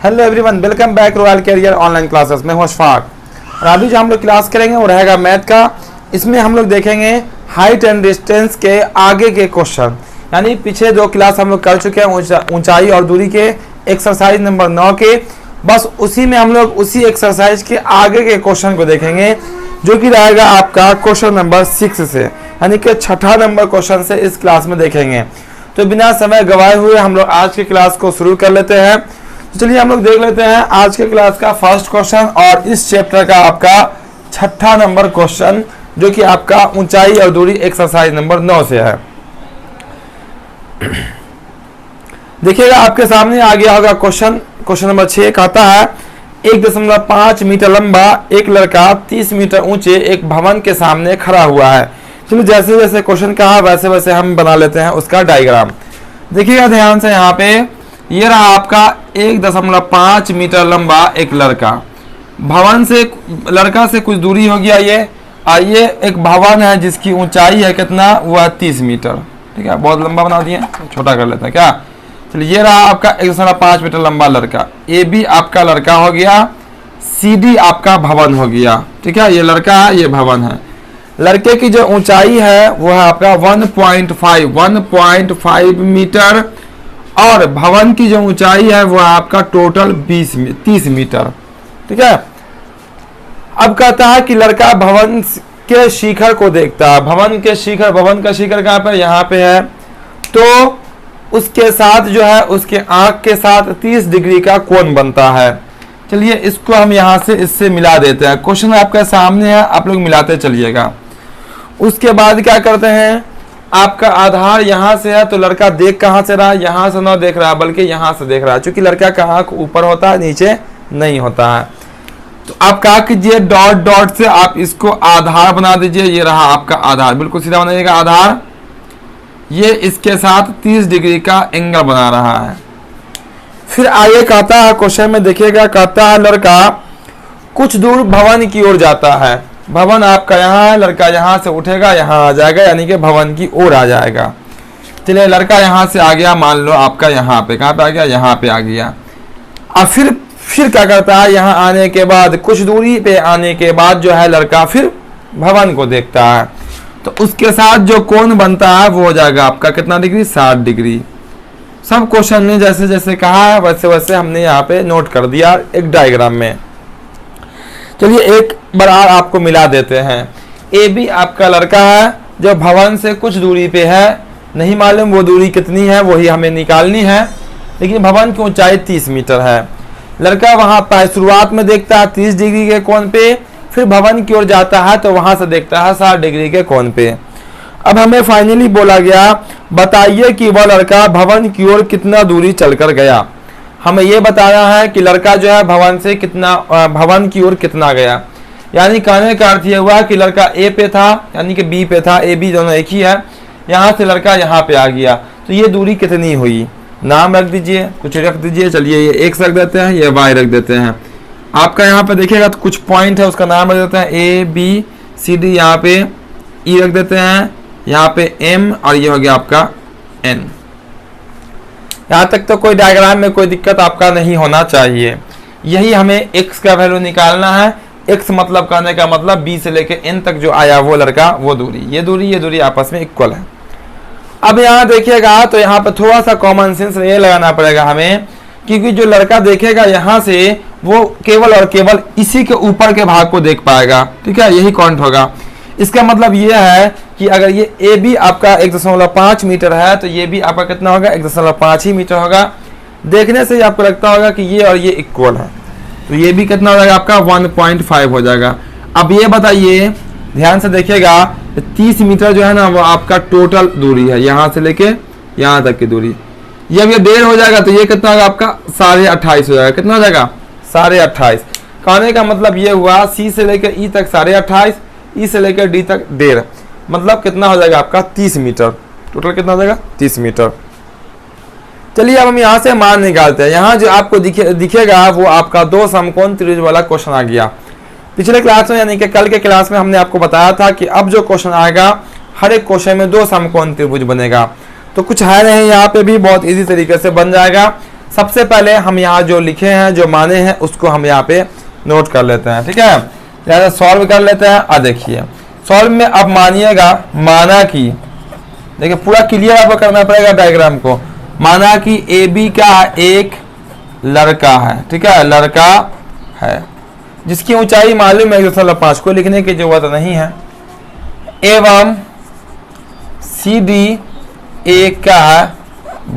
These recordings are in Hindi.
Hello everyone, welcome back Royal Career online classes में हूं अशफाक। और अभी जो हम लोग क्लास करेंगे वो रहेगा मैथ का। इसमें हम लोग देखेंगे हाइट एंड डिस्टेंस के आगे के क्वेश्चन, यानी पीछे जो क्लास हम लोग कर चुके हैं ऊंचाई और दूरी के एक्सरसाइज नंबर 9 के, बस उसी में हम लोग उसी एक्सरसाइज के आगे के क्वेश्चन को देखेंगे, जो कि रहेगा आपका क्वेश्चन नंबर 6 से, यानी कि 6ठा नंबर क्वेश्चन से इस क्लास में देखेंगे। तो बिना समय गवाए हुए हम लोग आज की क्लास को शुरू कर लेते हैं। तो चलिए हम लोग देख लेते हैं आज के क्लास का फर्स्ट क्वेश्चन और इस चैप्टर का आपका 6ठा नंबर क्वेश्चन, जो कि आपका ऊंचाई और दूरी एक्सरसाइज नंबर 9 से है। देखिएगा आपके सामने आ गया होगा क्वेश्चन नंबर 6 कहता है 1.5 मीटर लंबा एक लड़का 30 मीटर ऊंचे एक भवन के सामने खड़ा हुआ है। चलिए जैसे जैसे क्वेश्चन कहा वैसे वैसे हम बना लेते हैं उसका डायग्राम। देखिएगा ध्यान से, यहाँ पे ये रहा आपका 1.5 मीटर लंबा एक लड़का, भवन से लड़का से कुछ दूरी हो गया ये, और ये एक भवन है जिसकी ऊंचाई है कितना, वह 30 मीटर। ठीक है, बहुत लंबा बना दिए, छोटा कर लेते हैं क्या। चलिए ये रहा आपका 1.5 मीटर लंबा लड़का, ए बी आपका लड़का हो गया, सी डी आपका भवन हो गया। ठीक है, ये लड़का है, ये भवन है। लड़के की जो ऊंचाई है वो है आपका 1.5 मीटर, और भवन की जो ऊंचाई है वो आपका टोटल 30 मीटर। ठीक है, अब कहता है कि लड़का भवन के शिखर को देखता है। भवन का शिखर कहाँ पे, यहाँ पे है। तो उसके साथ जो है उसके आंख के साथ 30 डिग्री का कोण बनता है। चलिए इसको हम यहाँ से इससे मिला देते हैं। क्वेश्चन आपके सामने है, आप लोग मिलाते चलिएगा। उसके बाद क्या करते हैं, आपका आधार यहाँ से है, तो लड़का देख कहाँ से रहा, यहाँ से ना देख रहा बल्कि यहाँ से देख रहा है, क्योंकि लड़का का आंख ऊपर होता है नीचे नहीं होता है। तो आप क्या कीजिए, डॉट डॉट से आप इसको आधार बना दीजिए। ये रहा आपका आधार, बिल्कुल सीधा बनाइएगा आधार। ये इसके साथ 30 डिग्री का एंगल बना रहा है। फिर आगे कहता है क्वेश्चन में, देखिएगा कहता है लड़का कुछ दूर भवन की ओर जाता है। भवन आपका यहाँ है, लड़का यहाँ से उठेगा यहाँ आ जाएगा, यानी कि भवन की ओर आ जाएगा। चलिए लड़का यहाँ से आ गया, मान लो आपका यहाँ पे, कहाँ पे आ गया, यहाँ पे आ गया। और फिर क्या करता है, यहाँ आने के बाद कुछ दूरी पे आने के बाद जो है लड़का फिर भवन को देखता है। तो उसके साथ जो कोण बनता है वो हो जाएगा आपका कितना डिग्री, 60 डिग्री। सब क्वेश्चन ने जैसे जैसे कहा है वैसे वैसे हमने यहाँ पे नोट कर दिया एक डायग्राम में। चलिए एक बार आपको मिला देते हैं। ए बी आपका लड़का है जो भवन से कुछ दूरी पे है, नहीं मालूम वो दूरी कितनी है, वही हमें निकालनी है, लेकिन भवन की ऊंचाई 30 मीटर है। लड़का वहां पर शुरुआत में देखता है 30 डिग्री के कोण पे, फिर भवन की ओर जाता है तो वहां से देखता है 60 डिग्री के कोण पे। अब हमें फाइनली बोला गया बताइए कि वह लड़का भवन की ओर कितना दूरी चलकर गया। हमें यह बताना है कि लड़का जो है भवन से कितना, भवन की ओर कितना गया। यानी कहने का अर्थ यह हुआ कि लड़का ए पे था, यानी कि बी पे था, ए बी दोनों एक ही है। यहाँ से लड़का यहाँ पे आ गया, तो ये दूरी कितनी हुई, नाम रख दीजिए, कुछ रख दीजिए। चलिए ये एक्स रख देते हैं, ये वाई रख देते हैं। आपका यहाँ पे देखिएगा तो कुछ पॉइंट है, उसका नाम रख देते हैं ए बी सी डी, यहाँ पे ई रख देते हैं, यहाँ पे एम, और ये हो गया आपका एन। यहाँ तक तो कोई डायग्राम में कोई दिक्कत आपका नहीं होना चाहिए। यही हमें x का वैल्यू निकालना है। x मतलब कहने का मतलब b से लेके n तक जो आया वो लड़का, वो दूरी, ये दूरी आपस में इक्वल है। अब यहाँ देखिएगा तो यहाँ पे थोड़ा सा कॉमन सेंस ये लगाना पड़ेगा हमें, क्योंकि जो लड़का देखेगा यहाँ से वो केवल और केवल इसी के ऊपर के भाग को देख पाएगा। ठीक है, यही काउंट होगा। इसका मतलब ये है कि अगर ये ए बी आपका 1.5 मीटर है तो ये भी आपका कितना होगा, 1.5 ही मीटर होगा। देखने से ही आपको लगता होगा कि ये और ये इक्वल है, तो ये भी कितना हो जाएगा आपका 1.5 हो जाएगा। अब ये बताइए, ध्यान से देखिएगा, 30 मीटर जो है ना वो आपका टोटल दूरी है, यहाँ से लेके यहाँ तक की दूरी। ये अब ये 1.5 हो जाएगा तो ये कितना होगा आपका 28.5 हो जाएगा। कितना हो जाएगा, 28.5। कहने का मतलब ये हुआ सी से लेकर ई तक 28.5, ई से लेकर डी तक 1.5, मतलब कितना हो जाएगा आपका 30 मीटर। टोटल कितना हो जाएगा, 30 मीटर। चलिए अब हम यहाँ से मान निकालते हैं। यहाँ जो आपको दिखेगा वो आपका 2 समकोण त्रिभुज वाला क्वेश्चन आ गया। पिछले क्लास में यानी कि कल के क्लास में हमने आपको बताया था कि अब जो क्वेश्चन आएगा हर एक क्वेश्चन में 2 समकोण त्रिभुज बनेगा। तो कुछ है नहीं, यहाँ पे भी बहुत इजी तरीके से बन जाएगा। सबसे पहले हम यहाँ जो लिखे हैं, जो माने हैं, उसको हम यहाँ पे नोट कर लेते हैं। ठीक है, यहाँ सॉल्व कर लेते हैं। अब देखिए सॉल्व में अब मानिएगा, माना कि देखिए पूरा क्लियर आपको करना पड़ेगा डायग्राम को। माना कि ए बी का एक लड़का है, ठीक है, लड़का है जिसकी ऊंचाई मालूम है 1.5 को लिखने की जरूरत नहीं है, एवं सी डी एक का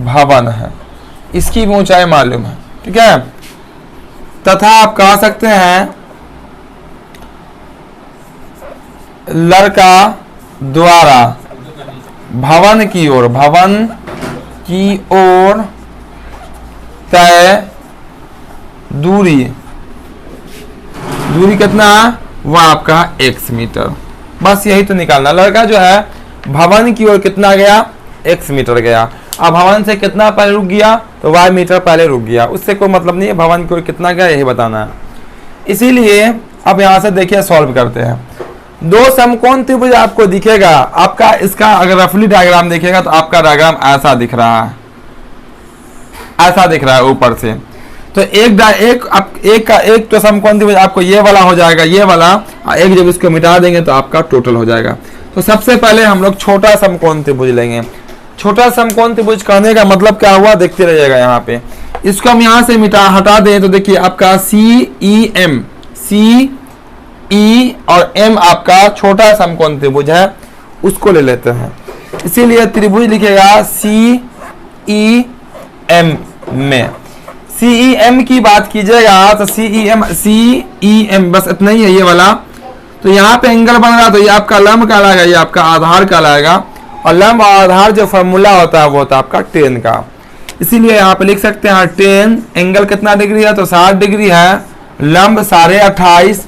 भवन है, इसकी भी ऊंचाई मालूम है। ठीक है, तथा आप कह सकते हैं लड़का द्वारा भवन की ओर तय दूरी कितना है, वह आपका x मीटर। बस यही तो निकालना। लड़का जो है भवन की ओर कितना गया, x मीटर गया। अब भवन से कितना पहले रुक गया, तो y मीटर पहले रुक गया। उससे कोई मतलब नहीं है, भवन की ओर कितना गया यही बताना है। इसीलिए अब यहां से देखिए सॉल्व करते हैं। दो समकोण त्रिभुज आपको दिखेगा, आपका इसका अगर रफली डायग्राम देखेगा तो आपका डायग्राम ऐसा दिख रहा है, ऐसा दिख रहा है ऊपर से। तो एक तो समकोण त्रिभुज आपको ये वाला हो जाएगा, ये वाला, एक जब इसको मिटा देंगे तो आपका टोटल हो जाएगा। तो सबसे पहले हम लोग छोटा समकोण त्रिभुज लेंगे। छोटा समकोण त्रिभुज कहने का मतलब क्या हुआ, देखते रहिएगा। यहाँ पे इसको हम यहाँ से हटा दें तो देखिए आपका सी ई और एम आपका छोटा समकोण त्रिभुज है, उसको ले लेते हैं। इसीलिए त्रिभुज लिखेगा सी ई एम में। सी ई एम की बात कीजिएगा तो सी ई एम बस इतना ही है ये वाला। तो यहाँ पे एंगल बन रहा, तो ये आपका लंब कहलाएगा, ये आपका आधार कहलाएगा। और लंब और आधार जो फॉर्मूला होता है वो होता है आपका टेन का। इसीलिए यहाँ पे लिख सकते हैं टेन, एंगल कितना डिग्री है, तो 60 डिग्री है, लंब 28.5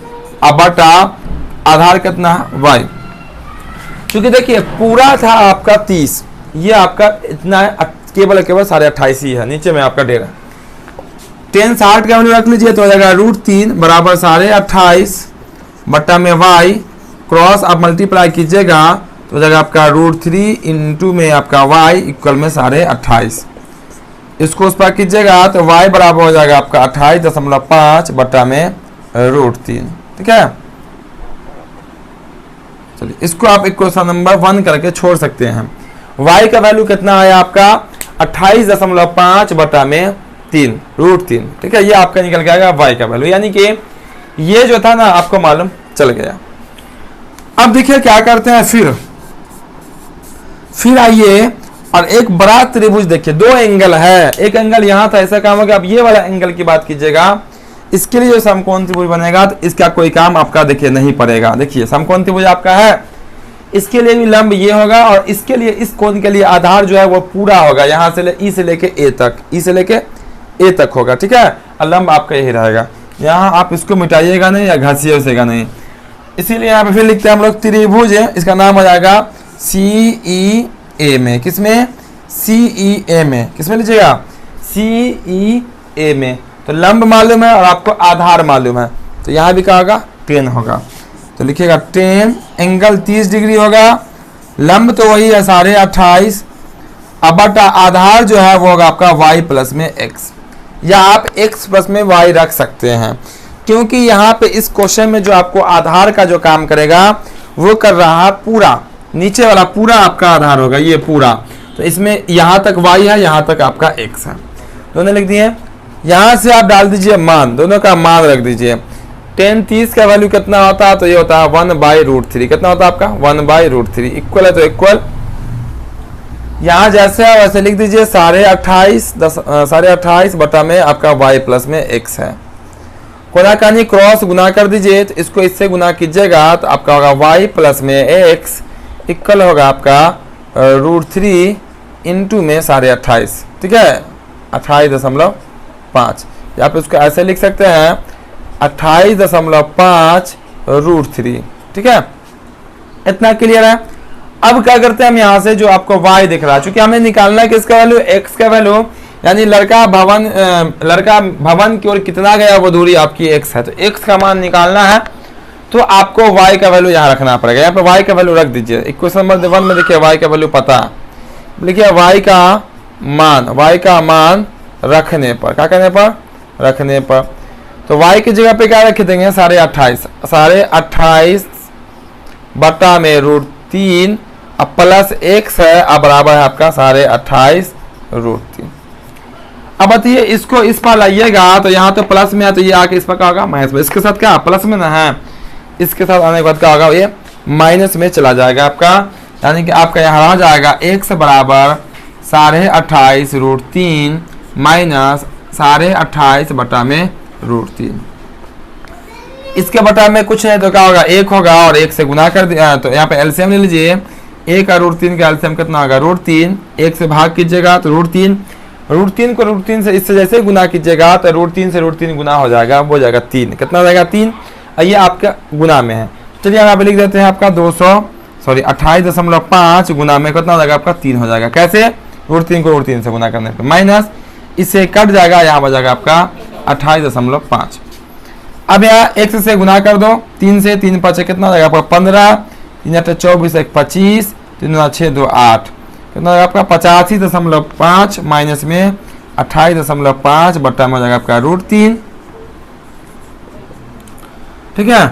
बटा आधार कितना y। क्योंकि देखिए पूरा था आपका 30, ये आपका इतना है, केवल 28.5 ही है, नीचे में आपका 1.5। 10 60 का वैल्यू रख लीजिए तो हो जाएगा √3 बराबर 28.5 बट्टा में y, क्रॉस आप मल्टीप्लाई कीजिएगा तो हो जाएगा आपका √3 इंटू में आपका y इक्वल में 28.5। इसको उस पर कीजिएगा तो y बराबर हो जाएगा आपका 28.5 बट्टा में √3। ठीक है, चलिए इसको आप इक्वेशन नंबर 1 करके छोड़ सकते हैं। y का वैल्यू कितना है आपका 28.5 बटा में 3 √3। ठीक है, ये आपका निकल के आएगा y का वैल्यू, यानी कि ये जो था ना आपको मालूम चल गया। अब देखिए क्या करते हैं, फिर आइए और एक बड़ा त्रिभुज देखिए, दो एंगल है, एक एंगल यहाँ था, ऐसा काम होगा। अब ये वाला एंगल की बात कीजिएगा, इसके लिए जो समकोण त्रिभुज बनेगा तो इसका कोई काम आपका देखिए नहीं पड़ेगा। देखिए समकोण त्रिभुज आपका है, इसके लिए भी लंब ये होगा और इसके लिए इस कोण के लिए आधार जो है वो पूरा होगा, यहाँ से ई से लेके ए तक, ई से लेके ए तक होगा। ठीक है, और लंब आपका यही रहेगा। यहाँ आप इसको मिटाइएगा नहीं या घसीए उसेगा नहीं। इसीलिए यहाँ पे फिर लिखते हैं हम लोग त्रिभुज है, इसका नाम हो जाएगा सी ए में। किसमें, सी ए में, किसमें लीजिएगा, सी ए में। तो लंब मालूम है और आपको आधार मालूम है, तो यहाँ भी क्या होगा 10 होगा। तो लिखिएगा 10, एंगल 30 डिग्री होगा, लंब तो वही है 28.5, अब बटा आधार जो है वो होगा आपका y प्लस में x, या आप x प्लस में y रख सकते हैं, क्योंकि यहाँ पे इस क्वेश्चन में जो आपको आधार का जो काम करेगा वो कर रहा है पूरा, नीचे वाला पूरा आपका आधार होगा, ये पूरा। तो इसमें यहाँ तक y है, यहाँ तक आपका x है, दोनों लिख दिए। यहाँ से आप डाल दीजिए मान, दोनों का मान रख दीजिए। 10 30 का वैल्यू कितना होता है, तो ये होता है 1/√3। कितना होता है आपका 1/√3, इक्वल है तो इक्वल, यहाँ जैसे है वैसे लिख दीजिए 28.5 बटा में आपका y प्लस में x है। कोनाकानी क्रॉस गुना कर दीजिए, तो इसको इससे गुना कीजिएगा तो आपका होगा y प्लस में x इक्वल होगा आपका √3 इंटू में 28.5। ठीक है, 28.5, या फिर उसको ऐसे लिख सकते हैं 28.5 √3। ठीक है, इतना क्लियर है। अब क्या करते हैं हम यहाँ से जो आपको y दिख रहा है, चूंकि हमें निकालना है किसका वैल्यू, x का वैल्यू, यानी लड़का भवन की ओर कितना गया वो दूरी आपकी x है, तो x का मान निकालना है तो आपको y का वैल्यू यहाँ रखना पड़ेगा। यहाँ पे y का वैल्यू रख दीजिए। इक्वेशन नंबर 1 में देखिए y का वैल्यू पता, लिखिए y का मान रखने पर, क्या करने पर, रखने पर। तो y की जगह पे क्या रख देंगे, 28.5, 28.5 बटा में √3 अब प्लस x है, अब बराबर है आपका 28.5 √3। अब बताइए इसको इस पर लाइएगा तो यहाँ तो प्लस में है, तो ये आके इस पर क्या होगा, माइनस में। इसके साथ क्या प्लस में ना है, इसके साथ आने के बाद क्या होगा, ये माइनस में चला जाएगा आपका, यानी कि आपका यहाँ आ जाएगा x बराबर 28.5 √3 माइनस 28.5 बटा में √3। इसके बटा में कुछ नहीं तो क्या होगा, 1 होगा और 1 से गुना कर दिया, तो यहाँ पे एलसीएम ले लीजिए। 1 और √3 का एलसीएम कितना होगा, √3, 1 से भाग कीजिएगा तो √3, √3 को √3 से इससे जैसे गुना कीजिएगा तो √3 से √3 गुना हो जाएगा, वो जाएगा 3, कितना हो जाएगा 3, ये आपका गुना में है। चलिए यहाँ पे लिख देते हैं आपका 28.5 गुना में कितना हो जाएगा आपका 3 हो जाएगा। कैसे, √3 को √3 से गुना करने पे, माइनस इससे कट जाएगा, यहाँ हो जाएगा आपका 28.5। अब यहाँ x से गुना कर दो, 3 से, 3 5 कितना हो जाएगा आपका 15, 3 8 24, 1 25, 3 6 2 8, कितना हो जाएगा आपका 85.5 माइनस में 28.5 बट्टा में हो जाएगा आपका √3। ठीक है,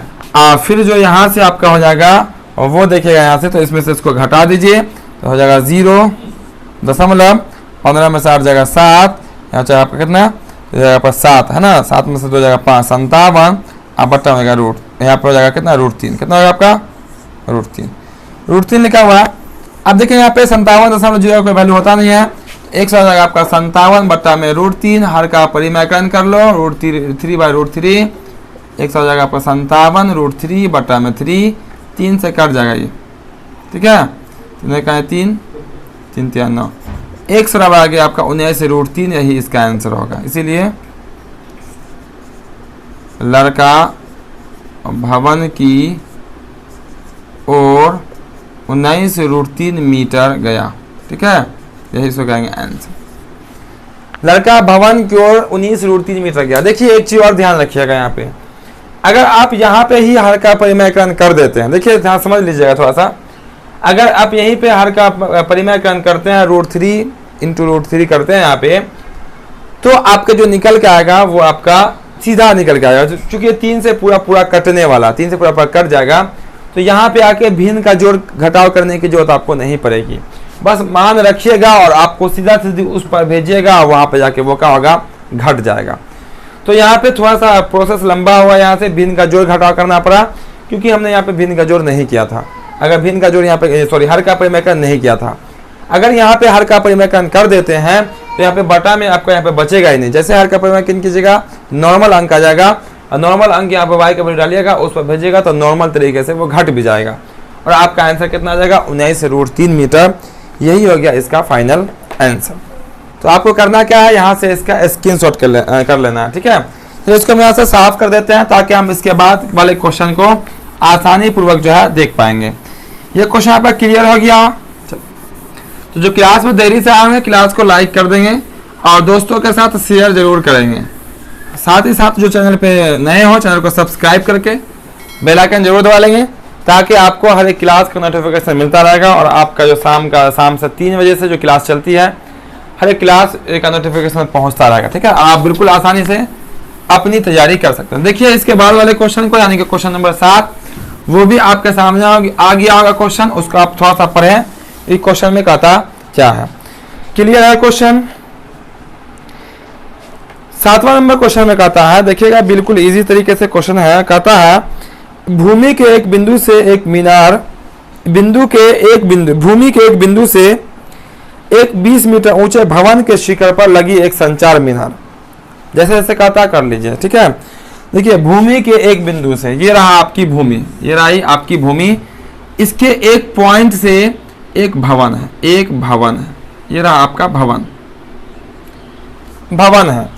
फिर जो यहाँ से आपका हो जाएगा और वो देखिएगा यहाँ से, तो इसमें से इसको घटा दीजिए तो हो जाएगा 0.15 में से 8 जाएगा 7, यहाँ चाहे आपका कितना जाएगा पर 7 है ना, 7 में से 2 जाएगा 5, 57, अब बट्टा हो जाएगा यहाँ पर हो जाएगा कितना √3, कितना होगा आपका √3 लिखा हुआ है। अब देखिए यहाँ पे 57.0 कोई वैल्यू होता नहीं है, x हो जाएगा आपका 57 बट्टा में √3, हर का परिमाकलन कर लो, √3 x हो जाएगा आपका 57 √3 बट्टा में 3 से कट जाएगा ये, ठीक है, 3 3 9, x बराबर आ गया आपका 19 √3, यही इसका आंसर होगा। इसीलिए लड़का भवन की ओर 19 √3 मीटर गया, ठीक है, यही इसको कहेंगे आंसर। लड़का भवन की ओर 19 √3 मीटर गया। देखिए एक चीज और ध्यान रखिएगा, यहाँ पे अगर आप यहाँ पे ही हर का परिमाकलन कर देते हैं, देखिए ध्यान समझ लीजिएगा थोड़ा सा, अगर आप यहीं पे हर का परिमाकलन करते हैं √3 इंटू √3 करते हैं यहाँ पे, तो आपका जो निकल के आएगा वो आपका सीधा निकल के आएगा, चूंकि 3 से पूरा कटने वाला, 3 से पूरा कट जाएगा, तो यहाँ पे आके भिन्न का जोड़ घटाव करने की जरूरत आपको नहीं पड़ेगी, बस मान रखिएगा और आपको सीधा सीधी उस पर भेजिएगा, वहाँ पे जाके वो क्या होगा, घट जाएगा। तो यहाँ पे थोड़ा सा प्रोसेस लंबा हुआ, यहाँ से भिन्न का जोड़ घटाव करना पड़ा, क्योंकि हमने यहाँ पे भिन्न का जोड़ नहीं किया था। अगर भिन्न का जोड़ यहाँ पे हर का परिमाकलन नहीं किया था, अगर यहाँ पे हर का परिमाकलन कर देते हैं तो यहाँ पे बटा में आपका यहाँ पे बचेगा ही नहीं। जैसे हर का परिमाकलन कीजिएगा नॉर्मल अंक आ जाएगा, और नॉर्मल अंक यहाँ पे y का वैल्यू डालिएगा, उस पर भेजिएगा तो नॉर्मल तरीके से वो घट भी जाएगा, और आपका आंसर कितना आ जाएगा 19 √3 मीटर। यही हो गया इसका फाइनल आंसर। तो आपको करना क्या है, यहाँ से इसका स्क्रीनशॉट कर लेना है, ठीक है। तो इसको हम यहाँ से साफ कर देते हैं ताकि हम इसके बाद वाले क्वेश्चन को आसानी पूर्वक जो है देख पाएंगे। ये क्वेश्चन आपका क्लियर हो गया। तो जो क्लास में देरी से आएंगे क्लास को लाइक कर देंगे और दोस्तों के साथ शेयर जरूर करेंगे। साथ ही साथ जो चैनल पे नए हो चैनल को सब्सक्राइब करके बेल आइकन जरूर दबा लेंगे, ताकि आपको हर एक क्लास का नोटिफिकेशन मिलता रहेगा, और आपका जो शाम से 3 बजे से जो क्लास चलती है, हर एक क्लास का नोटिफिकेशन पहुंचता रहेगा, ठीक है। आप बिल्कुल आसानी से अपनी तैयारी कर सकते हैं। देखिए इसके बाद वाले क्वेश्चन को, यानी कि क्वेश्चन नंबर 7, वो भी आपके सामने आ गया होगा क्वेश्चन, उसको आप थोड़ा सा पढ़ें। इस क्वेश्चन में कहता क्या है, क्लियर है क्वेश्चन। 7वां नंबर क्वेश्चन में कहता है, देखिएगा बिल्कुल इजी तरीके से क्वेश्चन है। कहता है भूमि के एक बिंदु से एक मीनार, भूमि के एक बिंदु से एक 20 मीटर ऊंचे भवन के शिखर पर लगी एक संचार मीनार। जैसे जैसे कहता कर लीजिए, ठीक है। देखिए भूमि के एक बिंदु से, ये रहा आपकी भूमि, ये रही आपकी भूमि, इसके एक पॉइंट से एक भवन है, ये रहा आपका भवन है।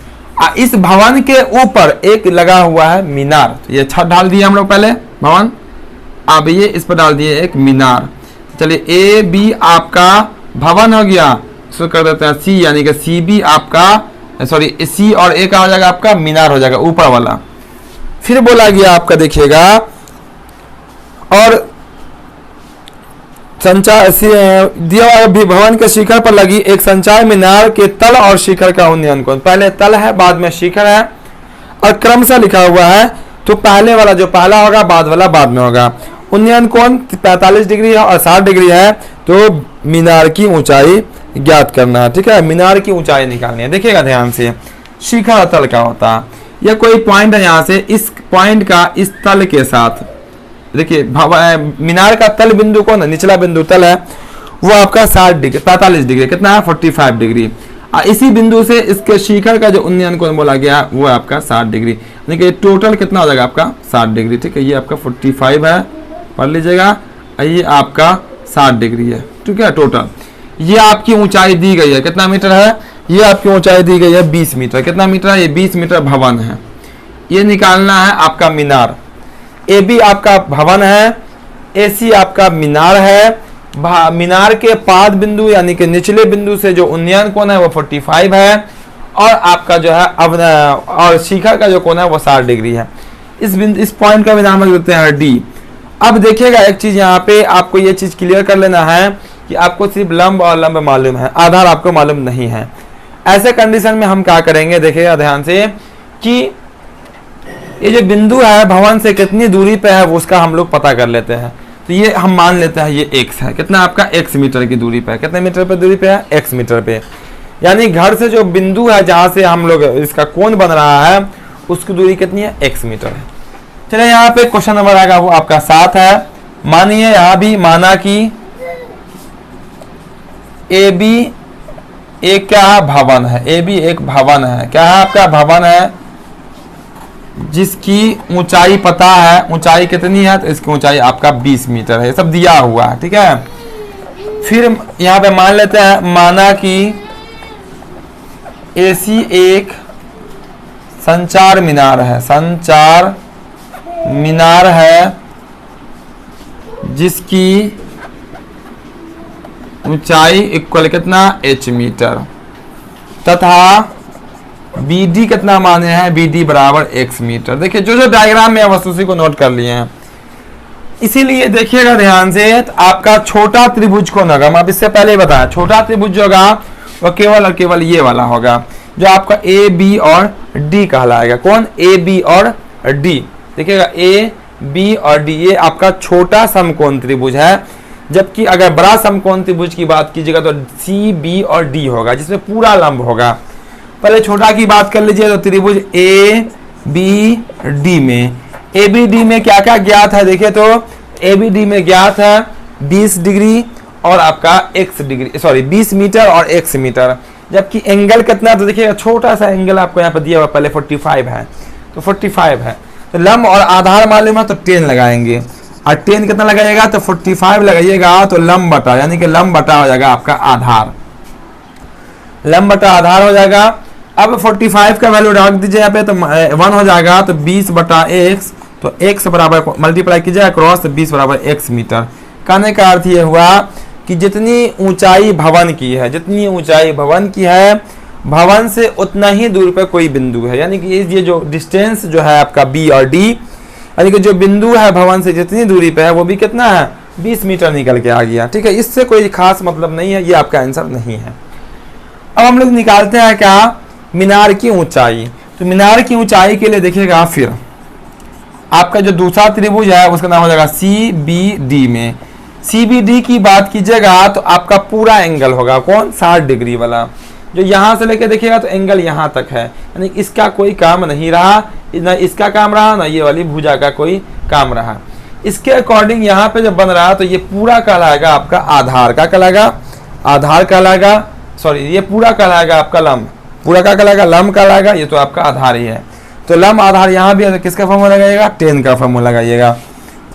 इस भवन के ऊपर एक लगा हुआ है मीनार। ये छत डाल दिए हम लोग पहले भवन, अब ये इस पर डाल दिए एक मीनार। चलिए ए बी आपका भवन हो गया, इसको कर देते हैं सी, यानी कि सी बी आपका सी और ए का हो जाएगा आपका मीनार हो जाएगा ऊपर वाला। फिर बोला गया आपका देखिएगा, और दिया हुआ भवन के शिखर पर लगी एक संचार मीनार के तल और शिखर का उन्नयन कोण, पहले तल है बाद में शिखर है और क्रमशः लिखा हुआ है, तो पहले वाला जो पहला होगा बाद वाला बाद में होगा। उन्नयन कोण 45 डिग्री है और 60 डिग्री है, तो मीनार की ऊंचाई ज्ञात करना है। ठीक है, मीनार की ऊंचाई निकालनी है। देखिएगा ध्यान से, शिखर और तल का होता है, यह कोई पॉइंट है, यहाँ से इस पॉइंट का इस तल के साथ, देखिए मीनार का तल बिंदु कौन है, निचला बिंदु तल है, वो आपका 60 डिग्री 45 डिग्री कितना है 45 डिग्री। इसी बिंदु से इसके शिखर का जो उन्नयन कोण बोला गया वो है आपका 60 डिग्री, यानी कि टोटल कितना हो जाएगा आपका 60 डिग्री। ठीक है, ये आपका 45 है, पढ़ लीजिएगा, ये आपका 60 डिग्री है। ठीक है, टोटल ये आपकी ऊंचाई दी गई है, कितना मीटर है, ये आपकी ऊंचाई दी गई है 20 मीटर। कितना मीटर है, ये 20 मीटर भवन है। ये निकालना है आपका मीनार। ए बी आपका भवन है, ए सी आपका मीनार है। मीनार के पाद बिंदु यानी कि निचले बिंदु से जो उन्नयन कोण है वो 45 है, और आपका जो है और शिखर का जो कोण है वो 60 डिग्री है। इस पॉइंट का भी नाम रख देते हैं डी। अब देखिएगा एक चीज यहाँ पे आपको ये चीज क्लियर कर लेना है कि आपको सिर्फ लंब और लंब मालूम है, आधार आपको मालूम नहीं है। ऐसे कंडीशन में हम क्या करेंगे, देखिएगा ध्यान से कि ये जो बिंदु है भवन से कितनी दूरी पे है वो उसका हम लोग पता कर लेते हैं। तो ये हम मान लेते हैं ये x है, कितना आपका x मीटर की दूरी पे है, कितने मीटर पे दूरी पे है x मीटर पे, यानी घर से जो बिंदु है जहां से हम लोग इसका कोण बन रहा है उसकी दूरी कितनी है x मीटर है। चलिए यहाँ पे क्वेश्चन नंबर आएगा वो आपका 7 है। मानिए यहाँ भी माना कि ए बी एक क्या है भवन है, ए बी एक भवन है, क्या है आपका भवन है जिसकी ऊंचाई पता है, ऊंचाई कितनी है, तो इसकी ऊंचाई आपका 20 मीटर है, ये सब दिया हुआ है। ठीक है, फिर यहाँ पे मान लेते हैं माना कि एसी एक संचार मीनार है, संचार मीनार है जिसकी ऊंचाई इक्वल कितना h मीटर, तथा BD कितना माने हैं, BD बराबर x मीटर। देखिए जो जो डायग्राम में वस्तु उसी को नोट कर लिए हैं। इसीलिए देखिएगा ध्यान से, तो आपका छोटा त्रिभुज कौन होगा, मैं इससे पहले ही बताया, छोटा त्रिभुज होगा वो केवल और केवल ये वाला होगा जो आपका ए बी और डी कहलाएगा। कौन, ए बी और डी। देखिएगा ए बी और डी ये आपका छोटा समकोण त्रिभुज है, जबकि अगर बड़ा समकोण त्रिभुज की बात कीजिएगा तो सी बी और डी होगा जिसमें पूरा लंब होगा। पहले छोटा की बात कर लीजिए, तो त्रिभुज ए बी डी में, ए बी डी में क्या क्या ज्ञात है, देखिए तो ए बी डी में ज्ञात है 20 डिग्री और आपका x डिग्री, सॉरी 20 मीटर और x मीटर, जबकि एंगल कितना, तो देखिए छोटा सा एंगल आपको यहाँ पर दिया हुआ, पहले 45 है, तो 45 है, तो लंब और आधार मालूम है तो 10 लगाएंगे, और 10 कितना लगाइएगा, तो 45 लगाइएगा तो लंब बटा, यानी कि लंब बटा हो जाएगा आपका आधार, लंब बटा आधार हो जाएगा। अब 45 का वैल्यू रख दीजिए यहाँ पे, तो 1 हो जाएगा, तो 20 बटा x, तो x बराबर मल्टीप्लाई कीजिए क्रॉस, तो 20 बराबर x मीटर। कहने का अर्थ ये हुआ कि जितनी ऊंचाई भवन की है, जितनी ऊंचाई भवन की है, भवन से उतना ही दूर पर कोई बिंदु है, यानी कि ये जो डिस्टेंस जो है आपका b और d, यानी कि जो बिंदु है भवन से जितनी दूरी पे है वो भी कितना है 20 मीटर निकल के आ गया। ठीक है, इससे कोई खास मतलब नहीं है, ये आपका आंसर नहीं है। अब हम लोग निकालते हैं क्या, मीनार की ऊंचाई। तो मीनार की ऊंचाई के लिए देखिएगा, फिर आपका जो दूसरा त्रिभुज है उसका नाम हो जाएगा सी बी डी में, सी बी डी की बात कीजिएगा तो आपका पूरा एंगल होगा कौन, 60 डिग्री वाला, जो यहाँ से लेके देखिएगा तो एंगल यहाँ तक है, यानी इसका कोई काम नहीं रहा, ना इसका काम रहा, ना ये वाली भुजा का कोई काम रहा। इसके अकॉर्डिंग यहाँ पे जब बन रहा तो ये पूरा कहलाएगा आपका आधार, का कहलाएगा आधार कहलाएगा, सॉरी ये पूरा कहलाएगा आपका लंब, पूरा का कहलाएगा लंब कहलाएगा, ये तो आपका आधार ही है। तो लंब आधार यहाँ भी है, तो किसका फॉर्मूला लगाइएगा, 10 का फॉर्मूला लगाइएगा।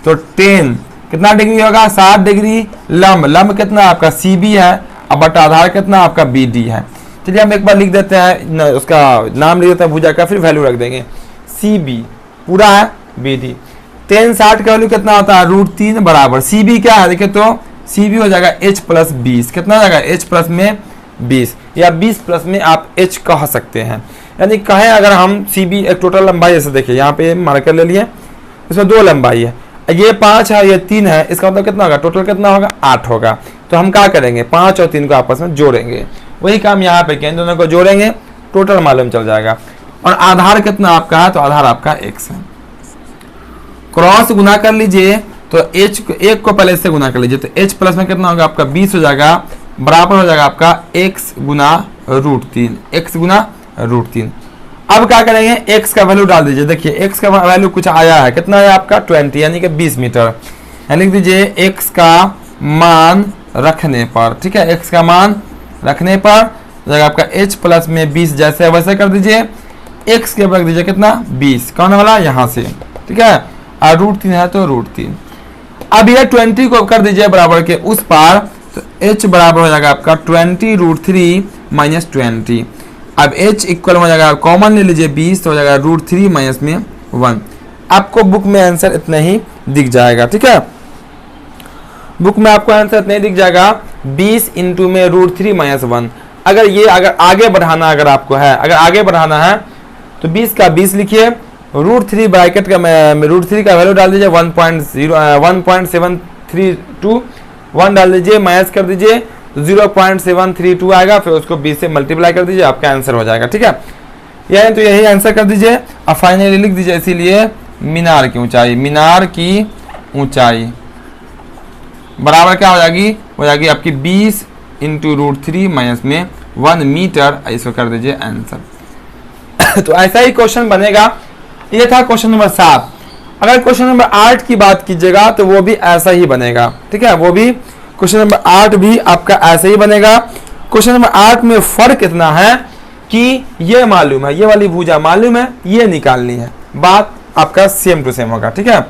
तो 10 कितना डिग्री होगा, 60 डिग्री। लंब, लंब कितना आपका सी बी है, अब बटा आधार कितना आपका बी डी है। चलिए हम एक बार लिख देते हैं, उसका नाम लिख देते हैं भुजा का, फिर वैल्यू रख देंगे, सी बी पूरा है, बी डी 10 60 का वैल्यू कितना होता है, √3 बराबर सी बी क्या है, देखिए तो सी बी हो जाएगा h प्लस 20, कितना हो जाएगा h प्लस में 20, या 20 प्लस में आप h कह सकते हैं। यानी कहें अगर हम सी बी एक टोटल लंबाई, जैसे देखिए यहाँ पे मार्कर ले लिए, इसमें 2 लंबाई है, ये 5 है, ये 3 है, इसका मतलब कितना होगा, टोटल कितना होगा, 8 होगा। तो हम क्या करेंगे, 5 और 3 को आपस में जोड़ेंगे, वही काम यहाँ पे किया, दोनों को जोड़ेंगे, टोटल मालूम चल जाएगा। और आधार कितना आपका है, तो आधार आपका x है। क्रॉस गुना कर लीजिए, तो h को, एक को पहले से गुना कर लीजिए, तो h प्लस में कितना होगा आपका 20 हो जाएगा, बराबर हो जाएगा आपका x गुना √3, x गुना √3। अब क्या करेंगे, x का वैल्यू डाल दीजिए। देखिए x का वैल्यू कुछ आया है, कितना है आपका 20, यानी कि 20 मीटर। लिख दीजिए x का मान रखने पर, ठीक है, x का मान रखने पर जाएगा आपका h प्लस में 20, जैसे वैसे कर दीजिए। x के रख दीजिए कितना 20, कौन वाला, यहाँ से, ठीक है, और √3 है तो √3। अब ये 20 को कर दीजिए बराबर के उस पार, तो h बराबर हो जाएगा आपका 20 √3 माइनस 20। अब h इक्वल हो जाएगा, कॉमन ले लीजिए 20, तो हो जाएगा √3 माइनस में 1। आपको बुक में आंसर इतना ही दिख जाएगा, ठीक है, बुक में आपको आंसर इतना ही दिख जाएगा, 20 इंटू में √3 माइनस 1। अगर आगे बढ़ाना अगर आपको है, अगर आगे बढ़ाना है तो 20 का 20 लिखिए, √3 ब्रैकेट का √3 का वैल्यू डाल दीजिए 1.732, 1 डाल दीजिए, माइनस कर दीजिए, 0.732 आएगा, फिर उसको 20 से मल्टीप्लाई कर दीजिए, आपका आंसर हो जाएगा, ठीक है। यानी तो यही आंसर कर दीजिए। अब फाइनली लिख दीजिए, इसीलिए मीनार की ऊंचाई, मीनार की ऊंचाई बराबर क्या हो जाएगी, हो जाएगी आपकी 20 इंटू √3 माइनस में 1 मीटर, इसको कर दीजिए आंसर। तो ऐसा ही क्वेश्चन बनेगा। ये था क्वेश्चन नंबर 7। अगर क्वेश्चन नंबर 8 की बात कीजिएगा तो वो भी ऐसा ही बनेगा, ठीक है, वो भी क्वेश्चन नंबर 8 भी आपका ऐसा ही बनेगा। क्वेश्चन नंबर 8 में फर्क इतना है कि ये मालूम है, ये वाली भुजा मालूम है, ये निकालनी है, बात आपका सेम टू सेम होगा, ठीक है।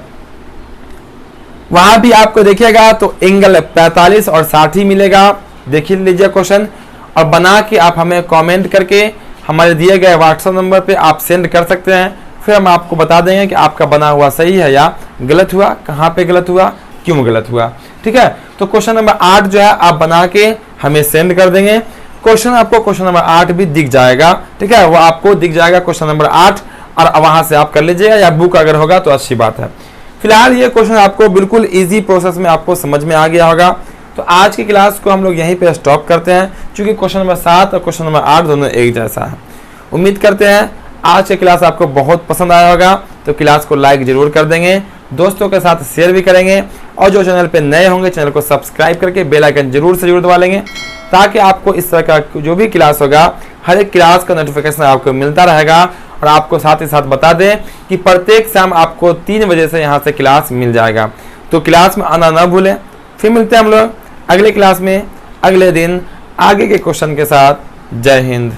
वहां भी आपको देखिएगा तो एंगल 45 और 60 ही मिलेगा। देख लीजिए क्वेश्चन, और बना के आप हमें कमेंट करके हमारे दिए गए व्हाट्सएप नंबर पे आप सेंड कर सकते हैं, फिर हम आपको बता देंगे कि आपका बना हुआ सही है या गलत हुआ, कहाँ पे गलत हुआ, क्यों गलत हुआ, ठीक है। तो क्वेश्चन नंबर 8 जो है आप बना के हमें सेंड कर देंगे। क्वेश्चन आपको क्वेश्चन नंबर 8 भी दिख जाएगा, ठीक है, वो आपको दिख जाएगा क्वेश्चन नंबर 8, और वहां से आप कर लीजिएगा, या बुक अगर होगा तो अच्छी बात है। फिलहाल ये क्वेश्चन आपको बिल्कुल ईजी प्रोसेस में आपको समझ में आ गया होगा। तो आज की क्लास को हम लोग यहीं पे स्टॉप करते हैं, क्योंकि क्वेश्चन नंबर 7 और क्वेश्चन नंबर 8 दोनों एक जैसा है। उम्मीद करते हैं आज की क्लास आपको बहुत पसंद आया होगा, तो क्लास को लाइक जरूर कर देंगे, दोस्तों के साथ शेयर भी करेंगे, और जो चैनल पे नए होंगे चैनल को सब्सक्राइब करके बेल आइकन जरूर से जरूर दबा लेंगे, ताकि आपको इस तरह का जो भी क्लास होगा हर एक क्लास का नोटिफिकेशन आपको मिलता रहेगा। और आपको साथ ही साथ बता दें कि प्रत्येक शाम आपको 3 बजे से यहाँ से क्लास मिल जाएगा, तो क्लास में आना ना भूलें। फिर मिलते हैं हम लोग अगले क्लास में अगले दिन आगे के क्वेश्चन के साथ। जय हिंद।